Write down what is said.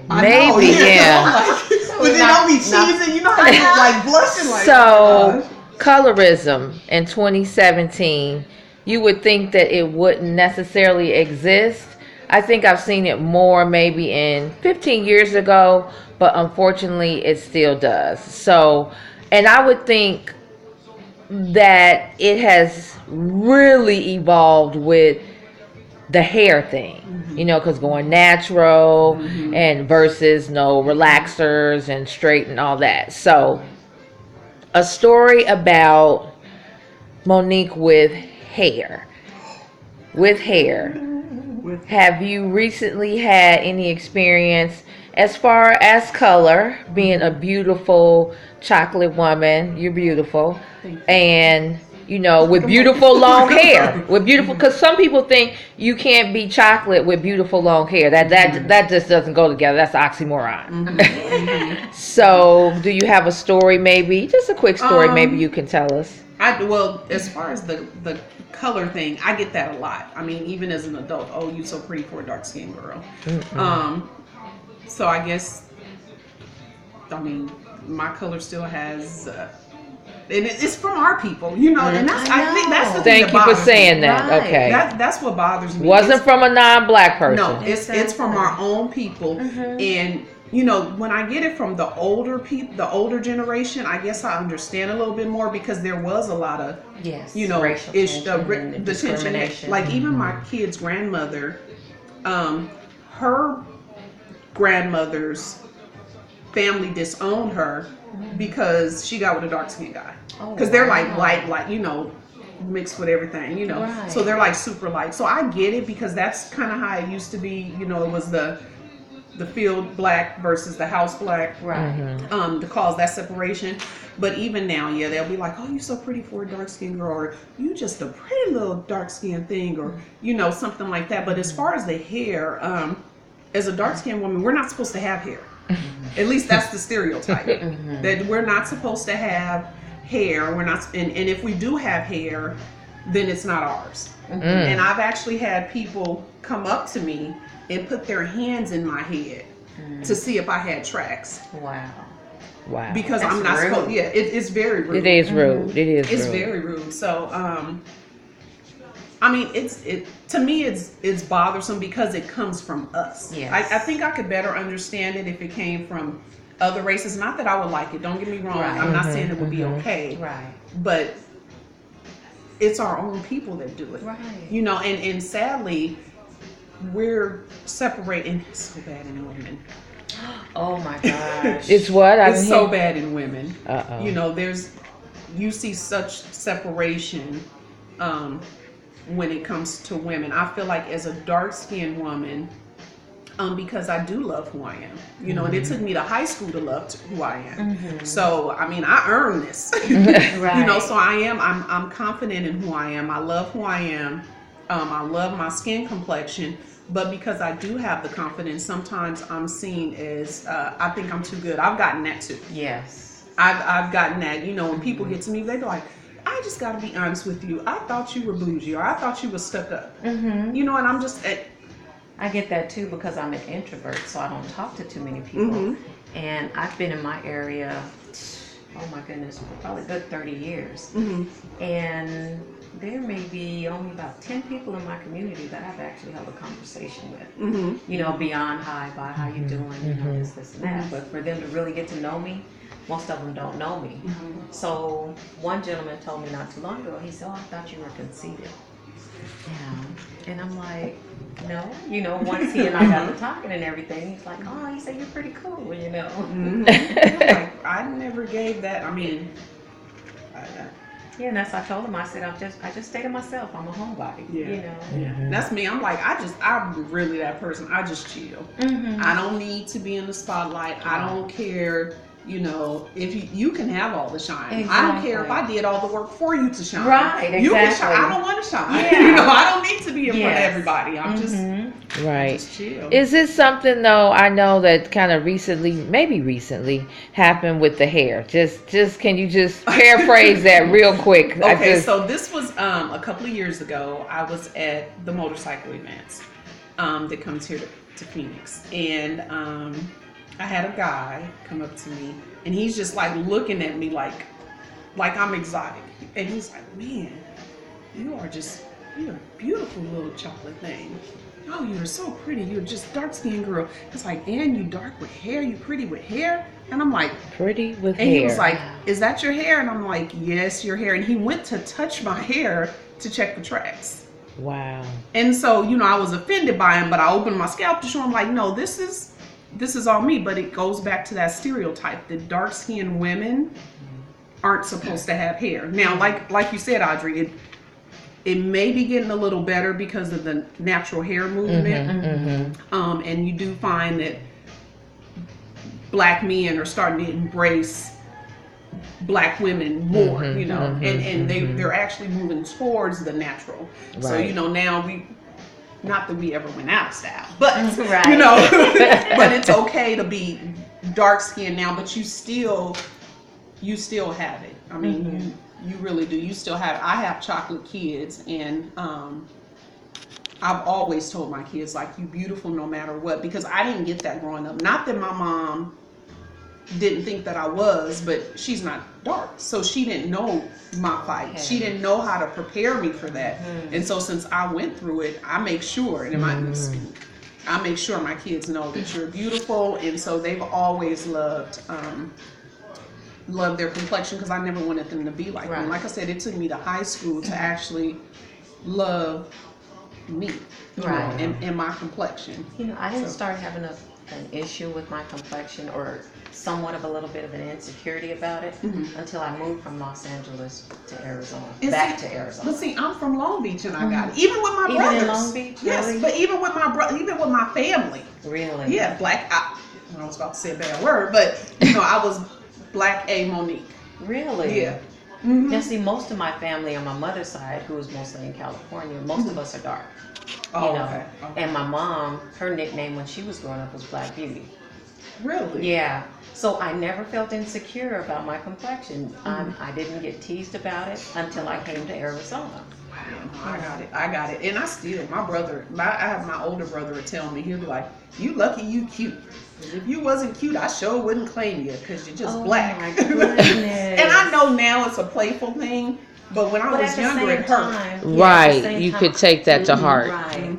Maybe, yeah. But then don't be cheesing. You know how you like blushing like. So, colorism in 2017, you would think that it wouldn't necessarily exist. I think I've seen it more maybe in 15 years ago, but unfortunately it still does. So, and I would think that it has really evolved with the hair thing, because going natural and versus no relaxers and straight and all that. So, a story about Monique with hair. With hair. Have you recently had any experience as far as color, being a beautiful chocolate woman? You're beautiful. And with beautiful long hair, with beautiful, because some people think you can't be chocolate with beautiful long hair. That just doesn't go together. That's oxymoron. So, do you have a story? Maybe just a quick story. Maybe you can tell us. Well, as far as the color thing, I get that a lot. I mean, even as an adult, oh, you so pretty for a dark skinned girl. So I guess, I mean, my color still has. And it's from our people, and that's I think that's the thing. Thank you for saying that. Right. Okay, that's what bothers me. Wasn't from a non-black person. No, it's from our own people, and when I get it from the older people, the older generation, I guess I understand a little bit more because there was a lot of racial tension, discrimination. Like even my kid's grandmother, her grandmother's family disowned her because she got with a dark skinned guy. Because they're like white, like mixed with everything, Right. So they're like super light. So I get it because that's kind of how it used to be. It was the field black versus the house black. Right. To cause that separation. But even now, they'll be like, oh, you're so pretty for a dark skinned girl, or you just a pretty little dark skinned thing, or something like that. But as far as the hair, as a dark skinned woman, we're not supposed to have hair. At least that's the stereotype. That we're not supposed to have hair. We're not, and if we do have hair, then it's not ours. And I've actually had people come up to me and put their hands in my head to see if I had tracks. Wow. Because That's I'm not rude. supposed. Yeah, it's very rude. It is rude. It is. It's rude. very rude. So, I mean, to me, it's bothersome because it comes from us. Yes. I think I could better understand it if it came from other races. Not that I would like it. Don't get me wrong. Right. I'm not saying it would be okay. Right. But it's our own people that do it. Right. And sadly, we're separating. It's so bad in women. Oh my gosh. It's what? It's so bad in women. Uh-oh. You see such separation when it comes to women. I feel like as a dark-skinned woman, because I do love who I am, and it took me to high school to love who I am. So, I mean, I earned this, Right. so I'm confident in who I am. I love who I am. I love my skin complexion. But because I do have the confidence, sometimes I'm seen as, I think I'm too good. I've gotten that too. Yes. I've gotten that. When people get to me, they be like, I just got to be honest with you. I thought you were bougie, or I thought you were stuck up. And I'm just... I get that too because I'm an introvert, so I don't talk to too many people. And I've been in my area, oh my goodness, for probably a good 30 years. And there may be only about 10 people in my community that I've actually held a conversation with. Beyond hi, bye, how you doing, this and that. But for them to really get to know me, most of them don't know me. So one gentleman told me not too long ago, he said, oh, I thought you were conceited. And I'm like, no, once he and I got to talking and everything, he's like, oh, he said you're pretty cool, Like, I never gave that. I mean, yeah, and that's what I told him. I said, I just stay to myself. I'm a homebody. That's me. I'm like, I'm really that person. I just chill. I don't need to be in the spotlight. I don't care. If you can have all the shine. Exactly. I don't care if I did all the work for you to shine. Right, exactly. You can shine. I don't want to shine. Yeah. I don't need to be in front of everybody. I'm just right. Just chill. Is this something though? I know that kind of maybe recently, happened with the hair. Just can you just paraphrase that real quick? Okay, so this was a couple of years ago. I was at the motorcycle events that comes here to Phoenix, and I had a guy come up to me, and he's just like looking at me like I'm exotic, and he's like, "Man, you're a beautiful little chocolate thing. Oh, you're so pretty. You're just dark-skinned girl." It's like, "And you dark with hair? You pretty with hair?" And I'm like, Pretty with and hair. he was like, "Is that your hair?" And I'm like, "Yes, your hair." And he went to touch my hair to check the tracks. Wow. And so, I was offended by him, but I opened my scalp to show him, like, no, this is all me. But it goes back to that stereotype that dark-skinned women aren't supposed to have hair. Now, like you said, Audrey, it may be getting a little better because of the natural hair movement. And you do find that black men are starting to embrace black women more, and they're actually moving towards the natural. Right. So, now not that we ever went out of style, but, Right. but it's okay to be dark skinned now, but you still have it. I mean, you really do. You still have, I have chocolate kids, and I've always told my kids, like, you beautiful no matter what, because I didn't get that growing up. Not that my mom didn't think that I was, but she's not dark, so she didn't know my fight. Okay. She didn't know how to prepare me for that. And so since I went through it, I make sure, and I make sure my kids know that you're beautiful, and so they've always loved their complexion, because I never wanted them to be like me. Like I said, it took me to high school to actually love me, and my complexion. I didn't start having an issue with my complexion, or somewhat of a little bit of an insecurity about it, until I moved from Los Angeles to Arizona, back to Arizona. But see, I'm from Long Beach, and I got it. Even with my brothers. Even in Long Beach? Yes, Really? but even with my family. Really? Yeah, I was about to say a bad word, but I was Black A Monique. Really? Yeah. Now, see, most of my family on my mother's side, who is mostly in California, most of us are dark. Oh, okay. And my mom, her nickname when she was growing up was Black Beauty. Really? Yeah. So I never felt insecure about my complexion. I didn't get teased about it until I came to Arizona. I got it. And I still, I have my older brother would tell me, he'll be like, "You lucky you cute. 'Cause if you wasn't cute, I sure wouldn't claim you, because you're just black." My goodness. And I know now it's a playful thing, but when I was at the younger, same it hurt. time, Right. You could take that to heart. Right.